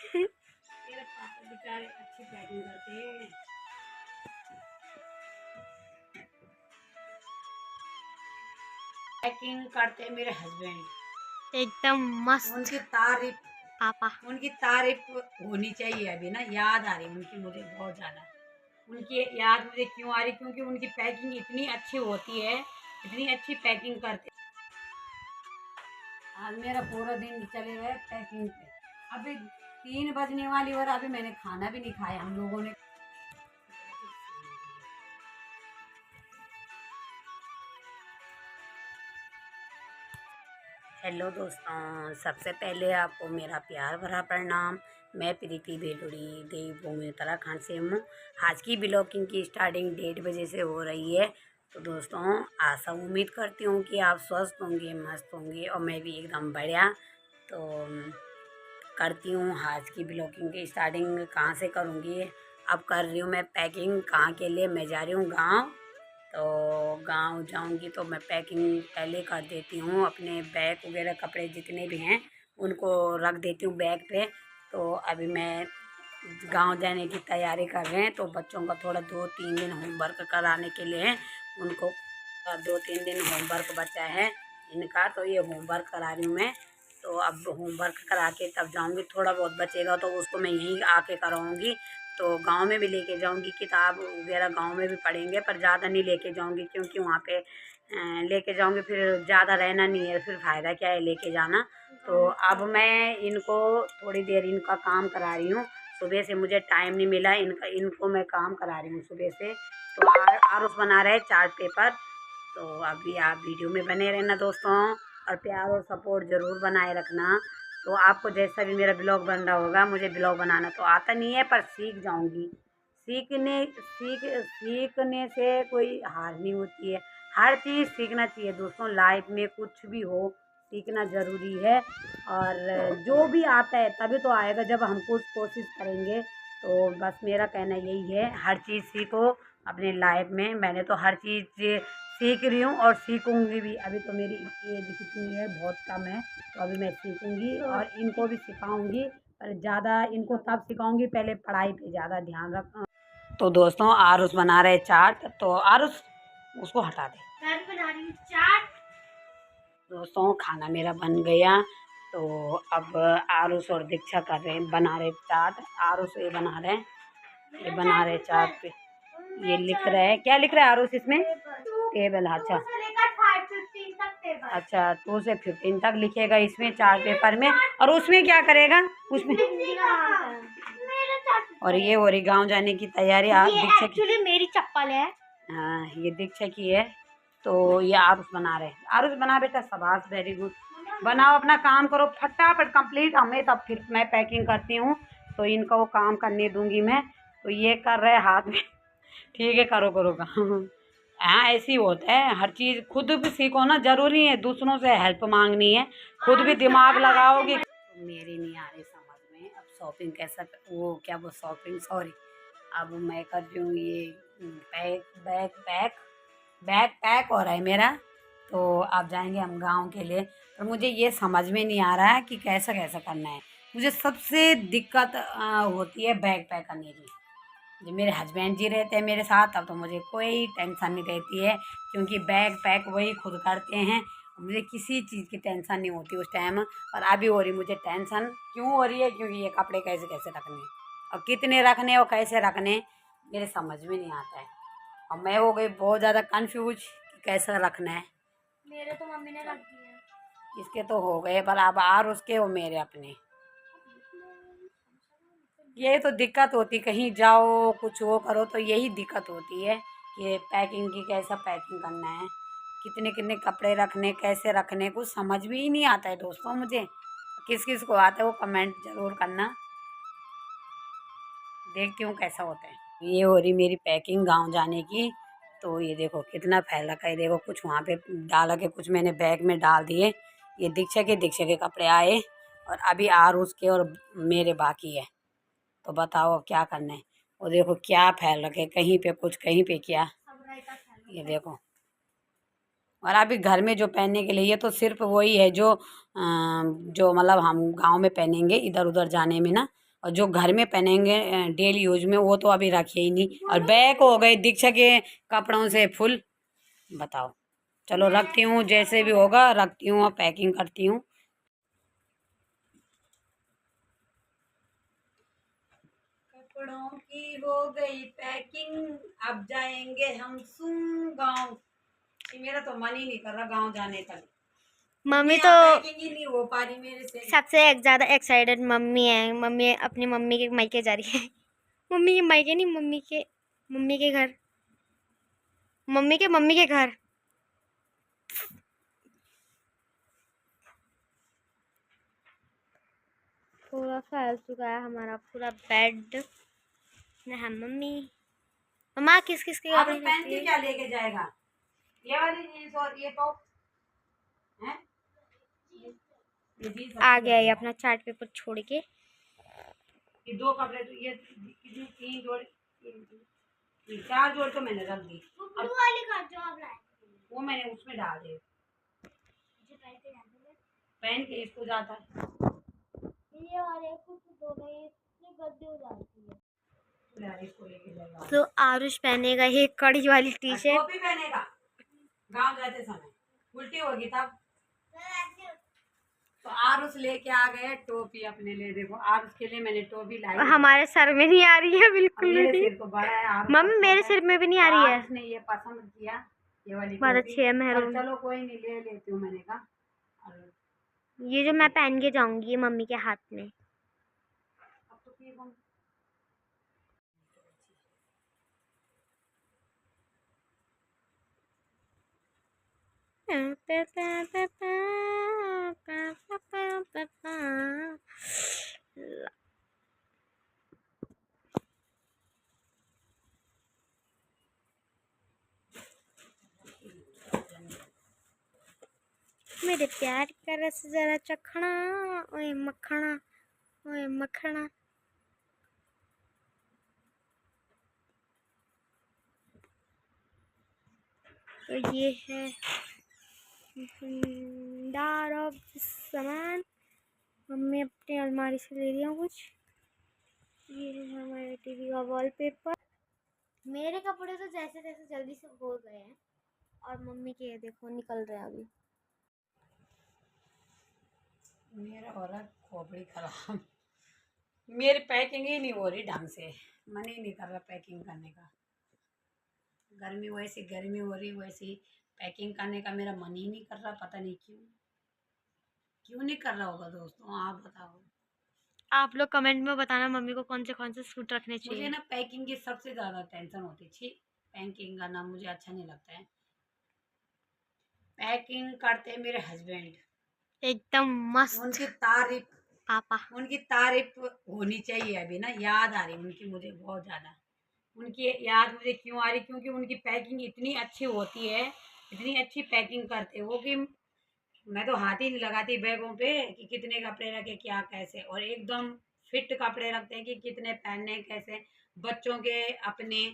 मेरे पापा बेचारे अच्छी पैकिंग करते हैं। पैकिंग करते मेरे हस्बैंड एकदम मस्त। उनकी तारीफ पापा उनकी तारीफ होनी चाहिए। अभी ना याद आ रही उनकी मुझे बहुत ज़्यादा। उनकी याद मुझे क्यों आ रही, क्योंकि उनकी पैकिंग इतनी अच्छी होती है, इतनी अच्छी पैकिंग करते। आज मेरा पूरा दिन चले गए पैकिंग पे। अभी 3 बजने वाली और अभी मैंने खाना भी नहीं खाया हम लोगों ने। हेलो दोस्तों, सबसे पहले आपको मेरा प्यार भरा प्रणाम। मैं प्रीति बेलुड़ी देवभूमि उत्तराखंड से हूँ। आज की ब्लॉगिंग की स्टार्टिंग 1:30 बजे से हो रही है। तो दोस्तों, आशा उम्मीद करती हूँ कि आप स्वस्थ होंगे, मस्त होंगे और मैं भी एकदम बढ़िया। तो करती हूँ आज की ब्लॉगिंग की स्टार्टिंग कहाँ से करूँगी। अब कर रही हूँ मैं पैकिंग। कहाँ के लिए? मैं जा रही हूँ गाँव। तो गांव जाऊंगी तो मैं पैकिंग पहले कर देती हूँ। अपने बैग वगैरह कपड़े जितने भी हैं उनको रख देती हूँ बैग पे। तो अभी मैं गांव जाने की तैयारी कर रहे हैं। तो बच्चों का थोड़ा 2-3 दिन होमवर्क कराने के लिए है उनको। 2-3 दिन होमवर्क बचा है इनका, तो ये होमवर्क करा रही हूँ मैं। तो अब होमवर्क करा के तब जाऊँगी। थोड़ा बहुत बचेगा तो उसको मैं यहीं आके कराऊँगी। तो गांव में भी लेके जाऊंगी, किताब वगैरह गांव में भी पढ़ेंगे, पर ज़्यादा नहीं लेके जाऊंगी क्योंकि वहाँ पे लेके जाऊंगी फिर ज़्यादा रहना नहीं है, फिर फ़ायदा क्या है लेके जाना। तो अब मैं इनको थोड़ी देर इनका काम करा रही हूँ। सुबह से मुझे टाइम नहीं मिला, इनको मैं काम करा रही हूँ सुबह से। तो आरुष बना रहे चार्ट पेपर। तो अभी आप वीडियो में बने रहना दोस्तों, और प्यार और सपोर्ट ज़रूर बनाए रखना। तो आपको जैसा भी मेरा ब्लॉग बन रहा होगा, मुझे ब्लॉग बनाना तो आता नहीं है पर सीख जाऊंगी। सीखने से कोई हार नहीं होती है। हर चीज़ सीखना चाहिए दोस्तों, लाइफ में कुछ भी हो सीखना ज़रूरी है। और जो भी आता है तभी तो आएगा जब हम कुछ कोशिश करेंगे। तो बस मेरा कहना यही है, हर चीज़ सीखो अपने लाइफ में। मैंने तो हर चीज़ सीख रही हूँ और सीखूंगी भी। अभी तो मेरी एज कितनी है, बहुत कम है। तो अभी मैं सीखूंगी और इनको भी सिखाऊंगी, पर ज़्यादा इनको तब सिखाऊंगी पहले पढ़ाई पे ज़्यादा ध्यान रख। तो दोस्तों, आरुष बना रहे चाट। तो आरुष उसको हटा दे। मैं भी बना रही हूँ चाट। दोस्तों, खाना मेरा बन गया। तो अब आरुष और दीक्षा कर रहे हैं, बना रहे चाट। आरुष ये बना रहे हैं, ये बना रहे चाट पे। ये लिख रहे हैं, क्या लिख रहे हैं आरुष इसमें? टेबल। अच्छा अच्छा, 2 से 15 तक लिखेगा इसमें चार्ट पेपर में। और उसमें क्या करेगा उसमें? और ये हो रही गाँव जाने की तैयारी। आप दीक्षा की मेरी चप्पल है। हाँ, ये दीक्षा की है। तो ये आरुष बना रहे हैं। आरुष बना बेटा, शाबाश, वेरी गुड। बनाओ, अपना काम करो फटाफट कंप्लीट, हमें तब फिर मैं पैकिंग करती हूँ। तो इनका वो काम करने दूंगी मैं। तो ये कर रहे हाथ में। ठीक है, करो करो काम। हाँ, ऐसे ही होता है, हर चीज़ खुद भी सीखो ना, ज़रूरी है दूसरों से हेल्प मांगनी है। खुद भी दिमाग लगाओगे। तो मेरी नहीं आ रही समझ में अब शॉपिंग कैसा, वो क्या, वो शॉपिंग, सॉरी। अब मैं कर रही हूँ ये bag bag pack. Bag pack हो रहा है मेरा। तो अब जाएंगे हम गांव के लिए। पर मुझे ये समझ में नहीं आ रहा है कि कैसा कैसा करना है। मुझे सबसे दिक्कत होती है बैग पैक करने की। जब मेरे हस्बैंड जी रहते हैं मेरे साथ तब तो मुझे कोई टेंशन नहीं रहती है, क्योंकि बैग पैक वही खुद करते हैं। मुझे किसी चीज़ की टेंशन नहीं होती उस टाइम। और अभी हो रही मुझे टेंशन, क्यों हो रही है? क्योंकि ये कपड़े कैसे कैसे रखने और कितने रखने और कैसे रखने, मेरे समझ में नहीं आता है। और मैं हो गई बहुत ज़्यादा कन्फ्यूज कि कैसे रखना है। मेरे तो मम्मी ने रख दिए, इसके तो हो गए, पर अब आर उसके वो मेरे अपने। ये तो दिक्कत होती, कहीं जाओ कुछ वो करो तो यही दिक्कत होती है कि पैकिंग की, कैसा पैकिंग करना है, कितने कितने कपड़े रखने, कैसे रखने, कुछ समझ भी ही नहीं आता है दोस्तों मुझे। किस किस को आता है वो कमेंट ज़रूर करना, देखती हूँ कैसा होता है। ये हो रही मेरी पैकिंग गांव जाने की। तो ये देखो कितना फैल रखा है, देखो कुछ वहाँ पे डाला के कुछ मैंने बैग में डाल दिए। ये दीक्षा के कपड़े आए और अभी आरुष के और मेरे बाकी है। तो बताओ अब क्या करना है। वो देखो क्या फैल रखे, कहीं पे कुछ, कहीं पे क्या। ये देखो, और अभी घर में जो पहनने के लिए ये तो सिर्फ वही है जो जो मतलब हम गांव में पहनेंगे इधर उधर जाने में ना। और जो घर में पहनेंगे डेली यूज में वो तो अभी रखिए ही नहीं। और बैग हो गए दीक्षा के कपड़ों से फुल। बताओ, चलो रखती हूँ, जैसे भी होगा रखती हूँ और पैकिंग करती हूँ। कपड़ों की हो गई पैकिंग, अब जाएंगे हम गाँव। मेरा तो मन ही नहीं कर रहा गाँव जाने का। मम्मी तो पैकिंग ही नहीं हो पा रही मेरे से। सबसे ज्यादा एक्साइटेड मम्मी है। मम्मी अपनी मम्मी के मायके जा रही है। मम्मी के मायके नहीं, मम्मी के घर, मम्मी के घर। पूरा फैल चुका है हमारा पूरा बेड। हम मम्मी मम्मा किस किस के आप कपड़े पहन रखती के है? क्या लेके जाएगा? ये वाली जीन्स और ये टॉप है। आ गया ये अपना चार्ट पेपर छोड़ के। ये दो कपड़े तो ये कितनी, तीन जोड़, ये चार जोड़ तो मैंने रख दी। अब वाली का जो आप लाए वो मैंने उसमें डाल दे, पहन के इसको जाता है। ये वाले कुछ दो गए, इससे गद्दे हो जाती है। इसको लेके जाएगा तो आरुष पहनेगा ये कड़ी वाली टी शर्ट। टोपी पहनेगा गाँव जाते समय, उल्टी होगी तब। तो आरुष लेके आ गए टोपी अपने लिए। देखो आरुष के लिए मैंने टोपी लाई। हमारे सर में नहीं आ रही है बिल्कुल मेरे भी। सिर को बड़ा है, आरुष मम्मी मेरे सिर में भी नहीं आ रही है। आरुष ने ये पसंद किया, ये वाली बहुत टोपी। अच्छी है और मेहरून। चलो कोई नहीं, ले लेती हूँ मैंने कहा। ये जो मैं पहन के जाऊंगी ये मम्मी के हाथ में। अब तो ठीक हूँ। मेरे प्यार का रस जरा चखना, ओए मखना, ओए मखना। तो ये है दार ऑफ सामान। मम्मी अपनी अलमारी से ले रही हूँ कुछ। ये है हमारे टीवी का वॉलपेपर। मेरे कपड़े तो जैसे जैसे जल्दी से हो गए हैं और मम्मी के देखो निकल रहे हैं अभी। मेरा हो रहा खोपड़ी खराब। मेरी पैकिंग ही नहीं हो रही ढंग से, मन ही नहीं कर रहा पैकिंग करने का। गर्मी वैसी गर्मी हो रही, वैसी पैकिंग करने का मेरा मन ही नहीं कर रहा। पता नहीं क्यों नहीं कर रहा होगा दोस्तों, आप बताओ। आप लोग कमेंट में बताना मम्मी को कौन से सूट रखने मुझे चाहिए। ना पैकिंग की सबसे ज़्यादा टेंशन होती थी। पैकिंग करना मुझे अच्छा नहीं लगता है। पैकिंग करते मेरे हस्बैंड, एकदम मस्त उनकी तारीफ, पापा। उनकी तारीफ होनी चाहिए। अभी ना याद आ रही उनकी मुझे बहुत ज़्यादा। उनकी याद मुझे क्यों आ रही? क्योंकि उनकी पैकिंग इतनी अच्छी होती है, इतनी अच्छी पैकिंग करते हो कि मैं तो हाथ ही नहीं लगाती बैगों पे कि कितने कपड़े रखे क्या कैसे। और एकदम फिट कपड़े रखते हैं कि कितने पहनने कैसे। बच्चों के अपने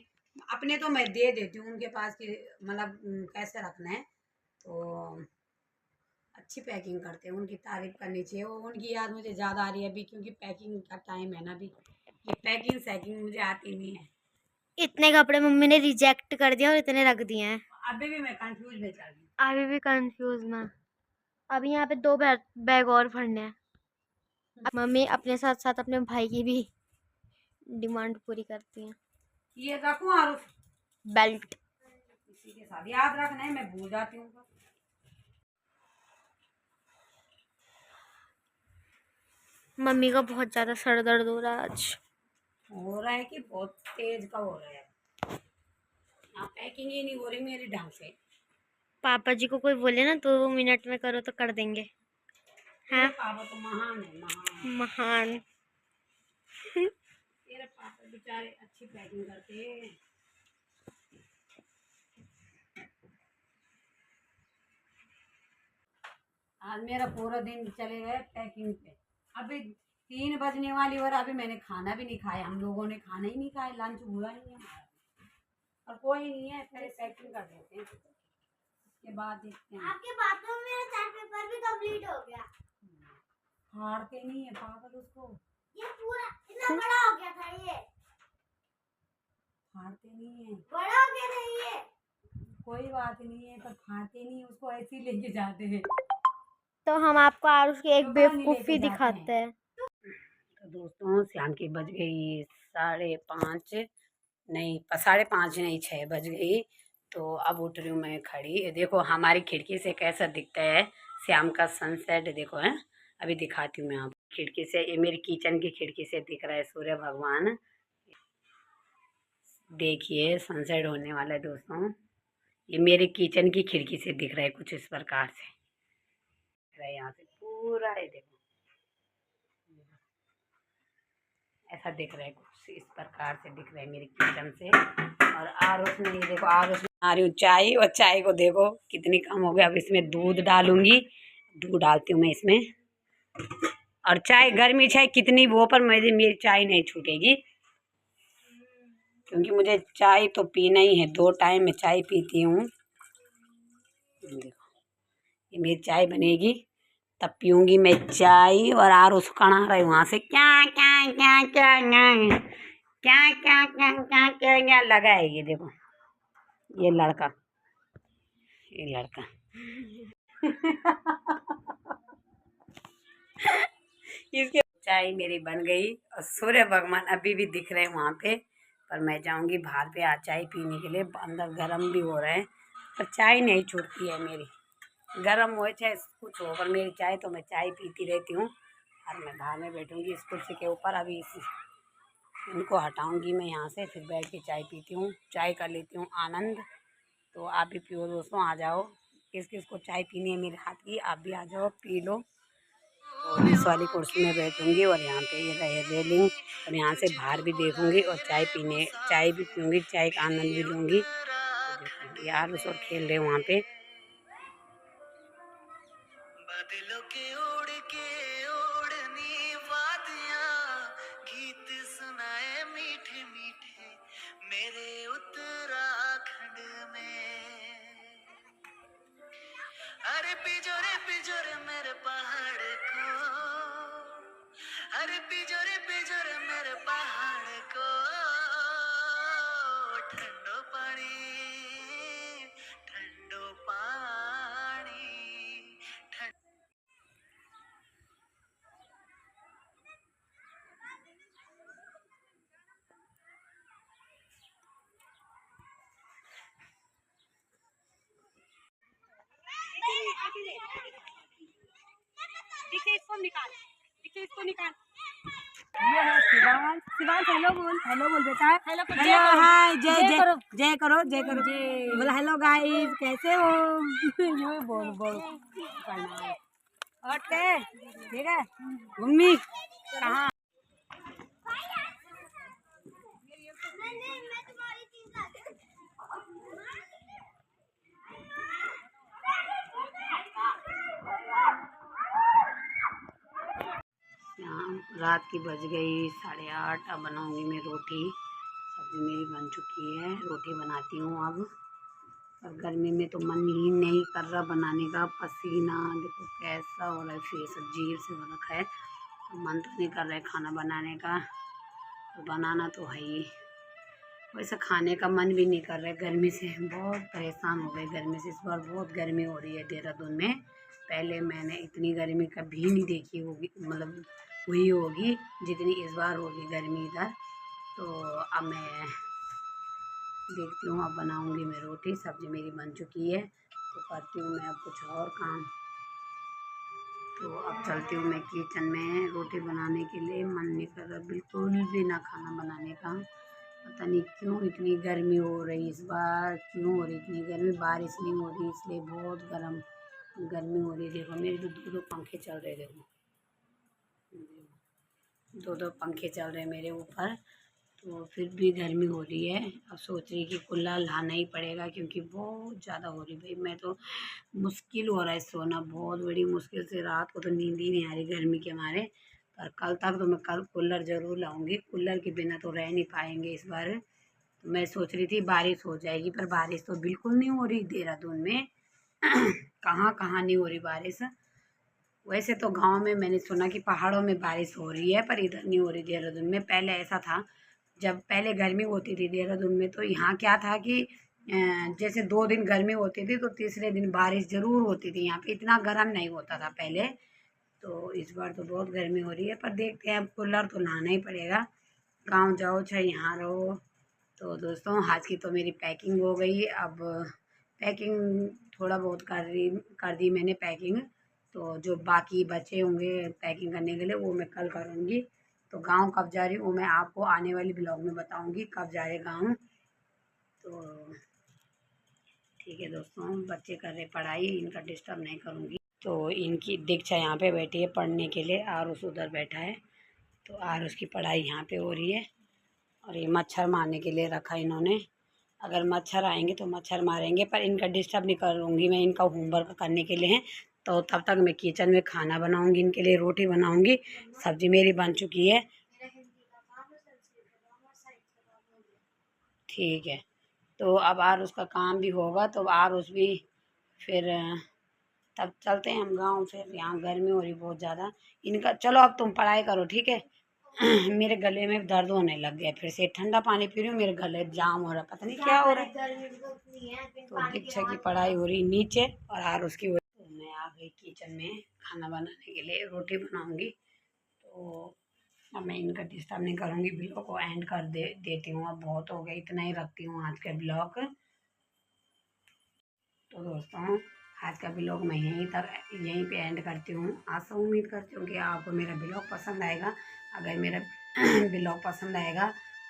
अपने तो मैं दे देती हूँ उनके पास कि मतलब कैसे रखना है। तो अच्छी पैकिंग करते हैं, उनकी तारीफ करनी चाहिए। वो उनकी याद मुझे ज़्यादा आ रही है अभी, क्योंकि पैकिंग का टाइम है ना अभी। ये पैकिंग सैकिंग मुझे आती नहीं है। इतने कपड़े मम्मी ने रिजेक्ट कर दिए और इतने रख दिए हैं। अभी भी मैं कंफ्यूज में चल रही हूँ। अभी भी कंफ्यूज मैं। अभी यहाँ पे 2 बैग और भरने हैं। मम्मी अपने साथ साथ अपने भाई की भी डिमांड पूरी करती हैं। ये रखूँ और बेल्ट। इसी के साथ याद रखना है, मैं भूल जाती हूँ। मम्मी का बहुत ज़्यादा सर दर्द हो रहा है आज। हो रहा है कि बहुत तेज का हो रहा है। पैकिंग ही नहीं हो रही मेरी ढंग से। पापा जी को कोई बोले ना 2 मिनट में करो तो कर देंगे। तेरे हाँ पापा तो महान है, महान। महान। तेरे पापा बेचारे अच्छी पैकिंग करते हैं। आज मेरा पूरा दिन चले गए पैकिंग पे। अभी 3 बजने वाली और अभी मैंने खाना भी नहीं खाया। हम लोगों ने खाना ही नहीं खाया, लंच हुआ ही नहीं हमारा। और कोई नहीं है, पहले पैकिंग कर देते हैं, उसके बाद देखते हैं। आपके बातों में मेरा चार्ट पेपर भी कंप्लीट हो गया। हारते नहीं है पागल उसको। ये पूरा से। बड़ा हो गया था ये, फाड़ते नहीं है, बड़ा हो गया था ये, कोई बात नहीं है, पर फाड़ते नहीं, उसको ऐसे ही लेके जाते हैं। तो हम आपको आरुष की एक बेवकूफ़ी दिखाते हैं। तो दोस्तों शाम की बज गई 5:30, नहीं 5:30 नहीं 6 बज गई। तो अब उठ रही हूँ मैं खड़ी। ये देखो हमारी खिड़की से कैसा दिखता है शाम का सनसेट, देखो है। अभी दिखाती हूँ मैं आप खिड़की से, ये मेरी किचन की खिड़की से दिख रहा है सूर्य भगवान। देखिए सनसेट होने वाला है दोस्तों, ये मेरे किचन की खिड़की से दिख रहा है कुछ इस प्रकार से, दिख रहा है यहाँ से पूरा है, देखो ऐसा दिख रहा है कुछ इस प्रकार से दिख रहा है मेरे किचन से। और आरुष ने ये देखो, आरुष में आ रही हूँ चाय, और चाय को देखो कितनी कम हो गया। अब इसमें दूध डालूंगी, दूध डालती हूँ मैं इसमें। और चाय गर्मी चाय कितनी वो, पर मेरी चाय नहीं छूटेगी, क्योंकि मुझे चाय तो पीना ही है, 2 टाइम में चाय पीती हूँ। देखो ये मेरी चाय बनेगी तब पीऊँगी मैं चाय। और आरुष कहाँ रहे वहाँ से क्या क्या क्या क्या क्या क्या क्या क्या क्या क्या क्या लगा है। ये देखो ये लड़का इसके चाय मेरी बन गई और सूर्य भगवान अभी भी दिख रहे हैं वहाँ पे, पर मैं जाऊँगी बाहर पे आज चाय पीने के लिए। अंदर गर्म भी हो रहा है, पर चाय नहीं छूटती है मेरी, गर्म हो चाहे कुछ हो, पर मेरी चाय तो मैं चाय पीती रहती हूँ। और मैं बाहर में बैठूँगी इस कुर्सी के ऊपर, अभी इनको हटाऊँगी मैं यहाँ से, फिर बैठ के चाय पीती हूँ, चाय कर लेती हूँ आनंद। तो आप भी पियो दोस्तों, आ जाओ, किस किस को चाय पीनी है मेरे हाथ की, आप भी आ जाओ पी लो। तो इस वाली कुर्सी में बैठूँगी और यहाँ पे ये रहे रेलिंग, और यहाँ से बाहर भी देखूँगी और चाय भी पीऊँगी, चाय का आनंद भी लूँगी। तो देखो यार उस और खेल रहे वहाँ पे। बादलों के ओढ़ के ओढ़नी वादियाँ, गीत सुनाए मीठे मीठे मेरे उत्तराखंड में। अरे पिजोरे मेरे पहाड़ को, अरे पिजोरे मेरे पहाड़ को, ठंडो पानी ठंडो पानी। इसको निकाल। ये है शिवांश, हेलो बोल बेटा, हेलो हाय, जय करो बोला हेलो गाइस कैसे हो। ये बोल ओके ठीक है। मम्मी कहाँ, रात की बज गई 8:30। अब बनाऊंगी मैं रोटी, सब्जी मेरी बन चुकी है, रोटी बनाती हूँ अब। और गर्मी में तो मन ही नहीं कर रहा बनाने का, पसीना देखो कैसा हो रहा है, फेस अजीब से हो रखा है, तो मन तो नहीं कर रहा है खाना बनाने का, तो बनाना तो है ही। वैसे खाने का मन भी नहीं कर रहा है, गर्मी से बहुत परेशान हो गए गर्मी से। इस बार बहुत गर्मी हो रही है देहरादून में, पहले मैंने इतनी गर्मी कभी नहीं देखी होगी, मतलब हुई होगी जितनी इस बार होगी गर्मी इधर। तो अब मैं देखती हूँ, अब बनाऊँगी मैं रोटी, सब्ज़ी मेरी बन चुकी है, तो करती हूँ मैं अब कुछ और काम। तो अब चलती हूँ मैं किचन में रोटी बनाने के लिए, मन नहीं कर रहा बिल्कुल भी ना खाना बनाने का। पता नहीं क्यों इतनी गर्मी हो रही इस बार, क्यों हो रही इतनी गर्मी, बारिश नहीं हो रही इसलिए बहुत गर्मी हो रही। देखो मेरे तो 2 पंखे चल रहे, देखो 2 पंखे चल रहे मेरे ऊपर, तो फिर भी गर्मी हो रही है। अब सोच रही कि कूलर लाना ही पड़ेगा, क्योंकि बहुत ज़्यादा हो रही भाई। मैं तो मुश्किल हो रहा है सोना, बहुत बड़ी मुश्किल से, रात को तो नींद ही नहीं आ रही गर्मी के मारे। पर कल तक तो मैं कूलर ज़रूर लाऊंगी, कूलर के बिना तो रह नहीं पाएंगे इस बार। तो मैं सोच रही थी बारिश हो जाएगी, पर बारिश तो बिल्कुल नहीं हो रही देहरादून में। कहाँ कहाँ नहीं हो रही बारिश। वैसे तो गांव में मैंने सुना कि पहाड़ों में बारिश हो रही है, पर इधर नहीं हो रही देहरादून में। पहले ऐसा था, जब पहले गर्मी होती थी देहरादून में, तो यहाँ क्या था कि जैसे 2 दिन गर्मी होती थी तो तीसरे दिन बारिश ज़रूर होती थी। यहाँ पे इतना गर्म नहीं होता था पहले। तो इस बार तो बहुत गर्मी हो रही है, पर देखते हैं, अब कूलर तो लाना ही पड़ेगा। गाँव जाओ चाहे यहाँ रहो। तो दोस्तों आज की तो मेरी पैकिंग हो गई। अब पैकिंग थोड़ा बहुत कर दी मैंने पैकिंग। तो जो बाकी बचे होंगे पैकिंग करने के लिए वो मैं कल करूँगी। तो गाँव कब जा रही हूँ वो मैं आपको आने वाली ब्लॉग में बताऊँगी, कब जा रहे गाँव। तो ठीक है दोस्तों, बच्चे कर रहे पढ़ाई, इनका डिस्टर्ब नहीं करूँगी। तो इनकी दीक्षा यहाँ पे बैठी है पढ़ने के लिए, आरुष उधर बैठा है। तो आरुष की पढ़ाई यहाँ पे हो रही है। और ये मच्छर मारने के लिए रखा इन्होंने। अगर मच्छर आएंगे तो मच्छर मारेंगे, पर इनका डिस्टर्ब नहीं करूँगी मैं, इनका होमवर्क करने के लिए है। तो तब तक मैं किचन में खाना बनाऊँगी, इनके लिए रोटी बनाऊँगी। सब्जी मेरी बन चुकी है। ठीक है, तो अब आरुष का काम भी होगा, तो आरुष भी फिर तब चलते हैं हम गाँव। फिर यहाँ गर्मी हो रही बहुत ज़्यादा। इनका चलो अब तुम पढ़ाई करो, ठीक है। मेरे गले में दर्द होने लग गया, फिर से ठंडा पानी पी रही हूँ, मेरे गले जाम हो रहा है, पता नहीं क्या हो रहा है। तो दीक्षा की पढ़ाई हो रही नीचे और आरुष की हो रही। तो मैं आ गई किचन में खाना बनाने के लिए, रोटी बनाऊंगी। तो अब मैं इनका डिस्टर्ब नहीं करूँगी, ब्लॉग को एंड कर देती हूँ। अब बहुत हो गया, इतना ही रखती हूँ आज का ब्लॉग। तो दोस्तों आज का ब्लॉग मैं यहीं पे एंड करती हूँ। आशा उम्मीद करती हूँ कि आपको मेरा ब्लॉग पसंद आएगा। अगर मेरा ब्लॉग पसंद आएगा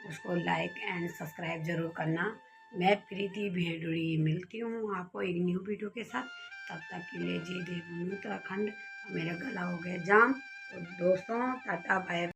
उसको लाइक एंड सब्सक्राइब ज़रूर करना। मैं प्रीति भेड़ुड़ी मिलती हूँ आपको एक न्यू वीडियो के साथ। तब तक के लिए जय देव उत्तराखंड। मेरा गला हो गया जाम। तो दोस्तों टाटा बाय।